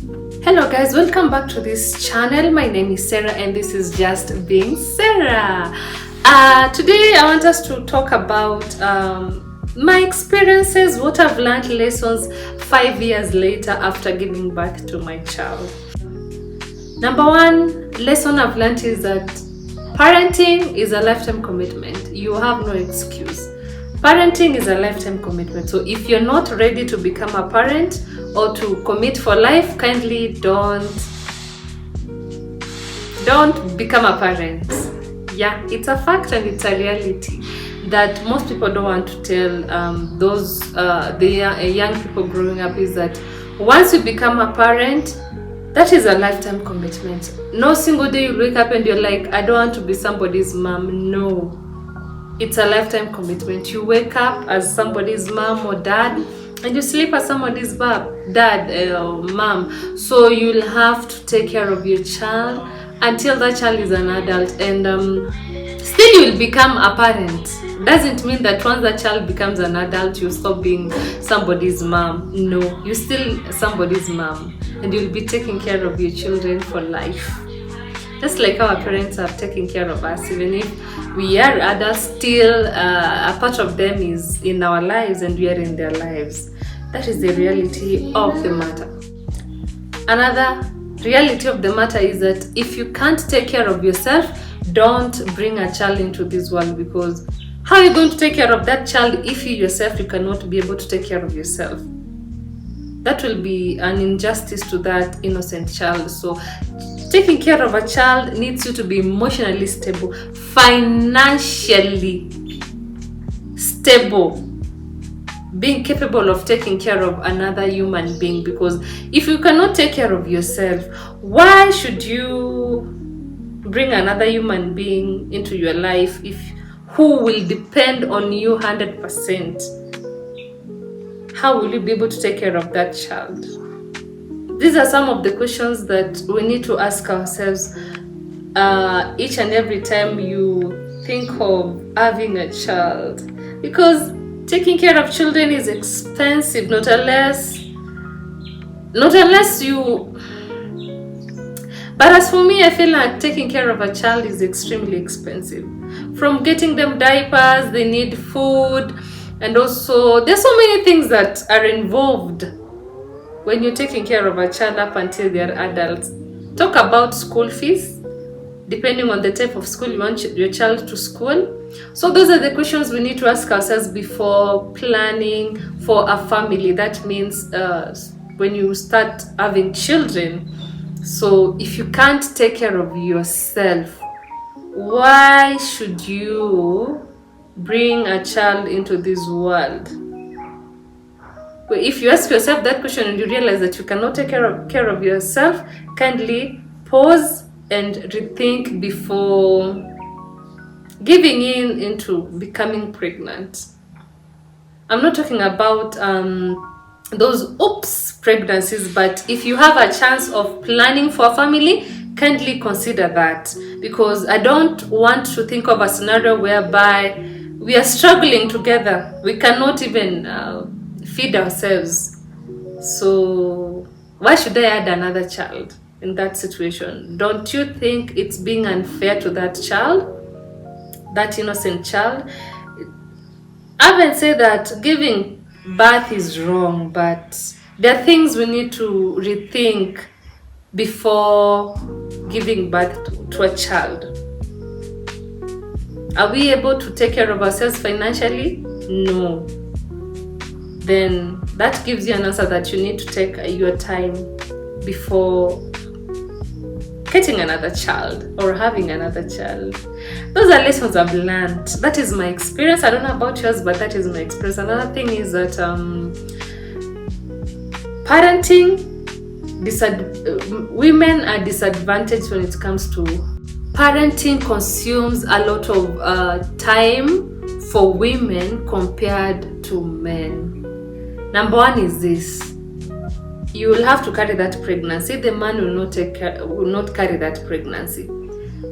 Hello guys, welcome back to this channel. My name is Sarah and this is Just Being Sarah. Today I want us to talk about my experiences, what I've learned, lessons 5 years later after giving birth to my child. Number one lesson I've learned is that parenting is a lifetime commitment. You have no excuse. Parenting is a lifetime commitment. So if you're not ready to become a parent or to commit for life, kindly don't become a parent. Yeah, it's a fact and it's a reality that most people don't want to tell the young people growing up, is that once you become a parent, that is a lifetime commitment. No single day you wake up and you're like, I don't want to be somebody's mom. No. It's a lifetime commitment. You wake up as somebody's mom or dad, and you sleep as somebody's dad or mom. So you'll have to take care of your child until that child is an adult, and still you'll become a parent. Doesn't mean that once that child becomes an adult, you stop being somebody's mom. No, you're still somebody's mom, and you'll be taking care of your children for life. Just like our parents have taken care of us, even if we are adults, still a part of them is in our lives and we are in their lives. That is the reality of the matter. Another reality of the matter is that if you can't take care of yourself, don't bring a child into this world, because how are you going to take care of that child if you yourself, you cannot be able to take care of yourself? That will be an injustice to that innocent child. So taking care of a child needs you to be emotionally stable, financially stable, being capable of taking care of another human being. Because if you cannot take care of yourself, why should you bring another human being into your life who will depend on you 100%? How will you be able to take care of that child? These are some of the questions that we need to ask ourselves each and every time you think of having a child. Because taking care of children is expensive, not unless you... But as for me, I feel like taking care of a child is extremely expensive. From getting them diapers, they need food, and also there's so many things that are involved when you're taking care of a child up until they're adults. Talk about school fees, depending on the type of school you want your child to school. So those are the questions we need to ask ourselves before planning for a family. That means when you start having children. So if you can't take care of yourself, why should you bring a child into this world? If you ask yourself that question and you realize that you cannot take care of yourself, kindly pause and rethink before giving into becoming pregnant. I'm not talking about those oops pregnancies, but if you have a chance of planning for a family, kindly consider that, because I don't want to think of a scenario whereby we are struggling together. We cannot even feed ourselves. So why should I add another child in that situation? Don't you think it's being unfair to that child, that innocent child? I haven't said that giving birth is wrong, but there are things we need to rethink before giving birth to a child. Are we able to take care of ourselves financially? No. Then that gives you an answer that you need to take your time before getting another child or having another child. Those are lessons I've learned. That is my experience. I don't know about yours, but that is my experience. Another thing is that parenting, women are disadvantaged when it comes to parenting. Consumes a lot of time for women compared to men. Number one is this: you will have to carry that pregnancy. The man will not carry that pregnancy.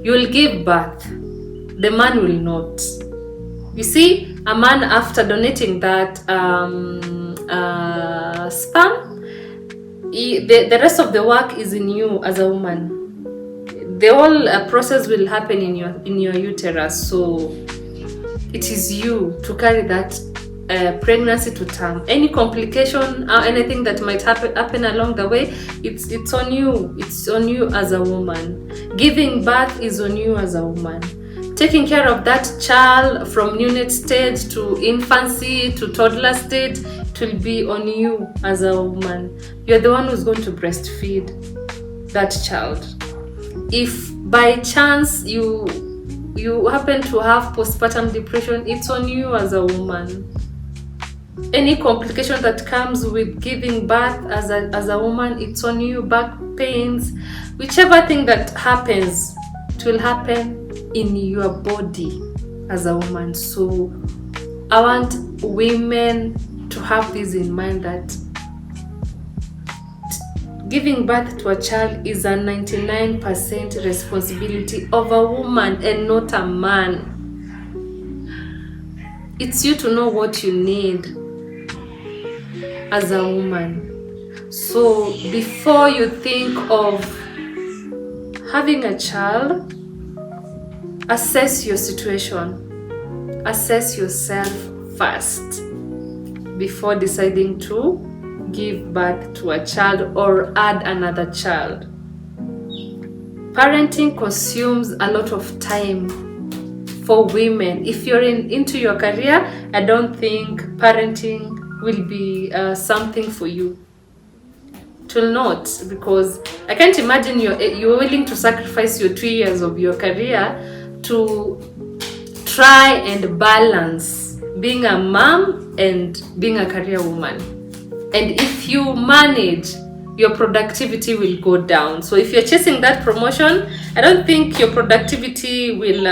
You will give birth. The man will not. You see, a man, after donating that sperm, the rest of the work is in you as a woman. The whole process will happen in your uterus, so it is you to carry that pregnancy to term. Any complication or anything that might happen along the way, it's on you. It's on you as a woman. Giving birth is on you as a woman. Taking care of that child from neonate stage to infancy to toddler stage, it will be on you as a woman. You're the one who's going to breastfeed that child. If by chance you happen to have postpartum depression, it's on you as a woman. Any complication that comes with giving birth as a woman, it's on you. Back pains, whichever thing that happens, it will happen in your body as a woman. So I want women to have this in mind, that giving birth to a child is a 99% responsibility of a woman and not a man. It's you to know what you need as a woman. So before you think of having a child, assess your situation, assess yourself first before deciding to give birth to a child or add another child. Parenting consumes a lot of time for women. If you're into your career, I don't think parenting will be something for you. It will not, because I can't imagine you're willing to sacrifice your 2 years of your career to try and balance being a mom and being a career woman. And if you manage, your productivity will go down. So if you're chasing that promotion, I don't think your productivity will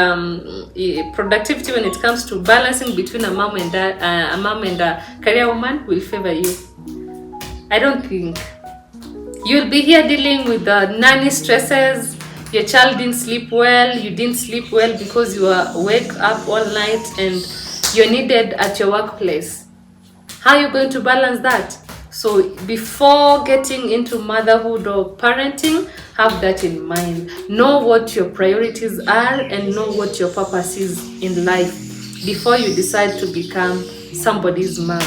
productivity when it comes to balancing between a mom and a career woman will favor you. I don't think. You'll be here dealing with the nanny stresses. Your child didn't sleep well, you didn't sleep well because you were awake up all night and you're needed at your workplace. How are you going to balance that? So before getting into motherhood or parenting, have that in mind. Know what your priorities are and know what your purpose is in life before you decide to become somebody's mom.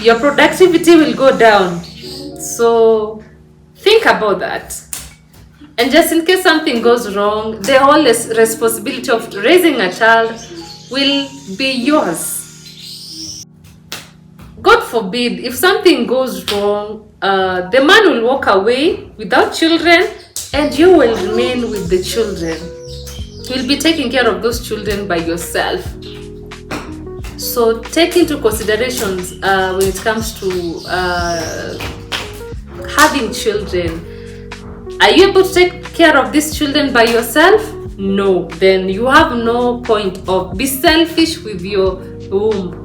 Your productivity will go down. So think about that. And just in case something goes wrong, the whole responsibility of raising a child will be yours. God forbid, if something goes wrong, the man will walk away without children and you will remain with the children. You'll be taking care of those children by yourself. So take into considerations when it comes to having children. Are you able to take care of these children by yourself? No. Then you have no point of be selfish with your womb.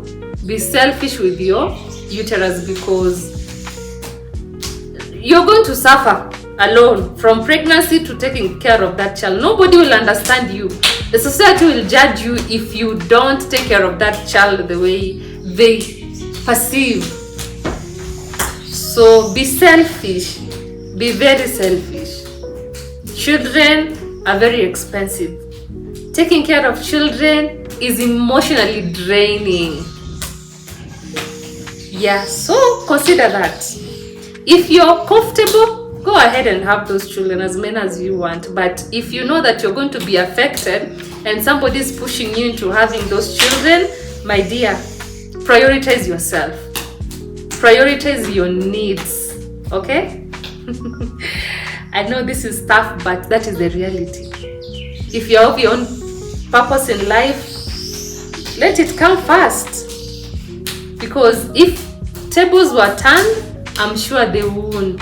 Be selfish with your uterus, because you're going to suffer alone from pregnancy to taking care of that child. Nobody will understand you. The society will judge you if you don't take care of that child the way they perceive. So be selfish. Be very selfish. Children are very expensive. Taking care of children is emotionally draining. Yeah, so consider that. If you're comfortable, go ahead and have those children, as many as you want. But if you know that you're going to be affected and somebody's pushing you into having those children, my dear, prioritize yourself. Prioritize your needs. Okay? I know this is tough, but that is the reality. If you have your own purpose in life, let it come first. Because if tables were turned, I'm sure they won't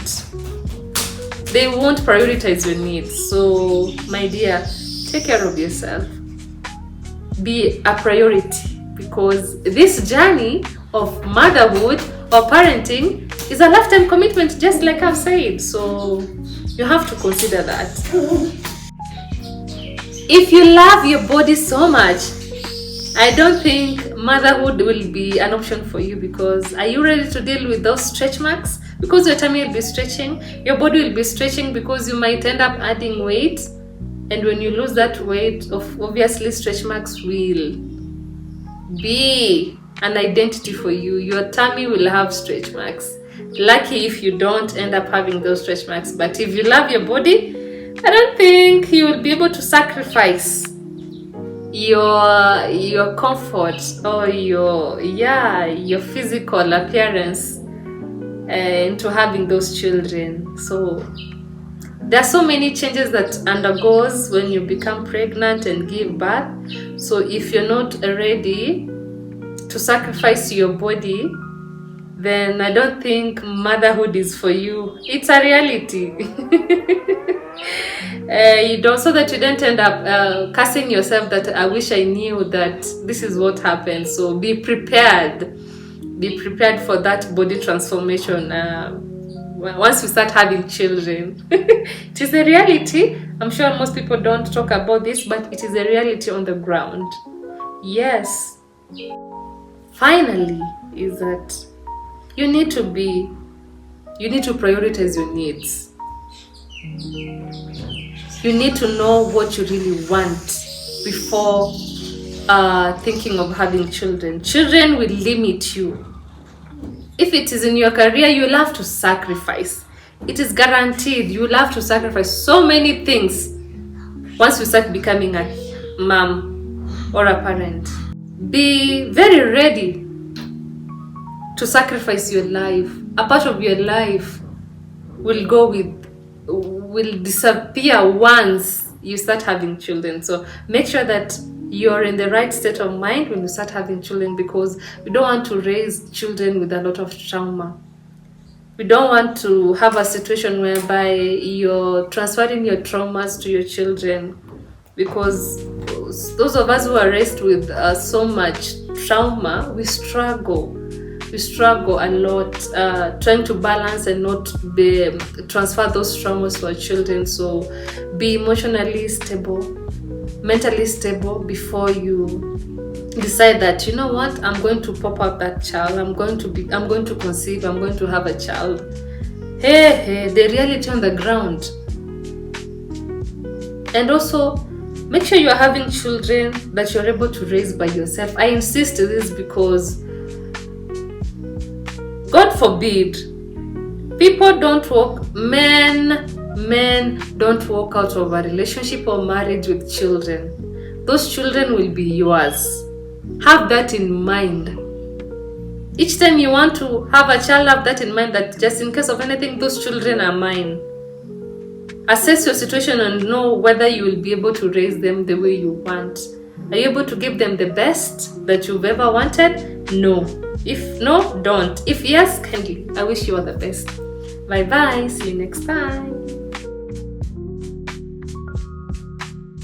prioritize your needs. So, my dear, take care of yourself. Be a priority, because this journey of motherhood or parenting is a lifetime commitment, just like I've said. So, you have to consider that. If you love your body so much, I don't think motherhood will be an option for you, because are you ready to deal with those stretch marks? Because your tummy will be stretching, your body will be stretching, because you might end up adding weight, and when you lose that weight, obviously stretch marks will be an identity for you. Your tummy will have stretch marks. Lucky if you don't end up having those stretch marks, but if you love your body, I don't think you will be able to sacrifice your comfort or your physical appearance into having those children. So there are so many changes that undergoes when you become pregnant and give birth. So if you're not ready to sacrifice your body, then I don't think motherhood is for you. It's a reality. You don't, so that you don't end up cursing yourself that I wish I knew that this is what happened. So be prepared. Be prepared for that body transformation once you start having children. It is a reality. I'm sure most people don't talk about this, but it is a reality on the ground. Yes. Finally, is that you need to prioritize your needs. You need to know what you really want before thinking of having children. Children will limit you. If it is in your career, you'll have to sacrifice. It is guaranteed you'll have to sacrifice so many things once you start becoming a mom or a parent. Be very ready to sacrifice your life. A part of your life will disappear once you start having children. So make sure that you're in the right state of mind when you start having children, because we don't want to raise children with a lot of trauma. We don't want to have a situation whereby you're transferring your traumas to your children, because those of us who are raised with so much trauma, we struggle a lot trying to balance and not transfer those traumas to our children. So be emotionally stable, mentally stable before you decide that, you know what, I'm going to pop up that child, I'm going to conceive, I'm going to have a child. Hey, the reality on the ground. And also make sure you are having children that you're able to raise by yourself. I insist on this because God forbid people don't walk, men don't walk out of a relationship or marriage with children. Those children will be yours. Have that in mind. Each time you want to have a child, have that in mind, that just in case of anything, those children are mine. Assess your situation and know whether you will be able to raise them the way you want. Are you able to give them the best that you've ever wanted? No. If no, don't. If yes, kindly. I wish you all the best. Bye bye. See you next time.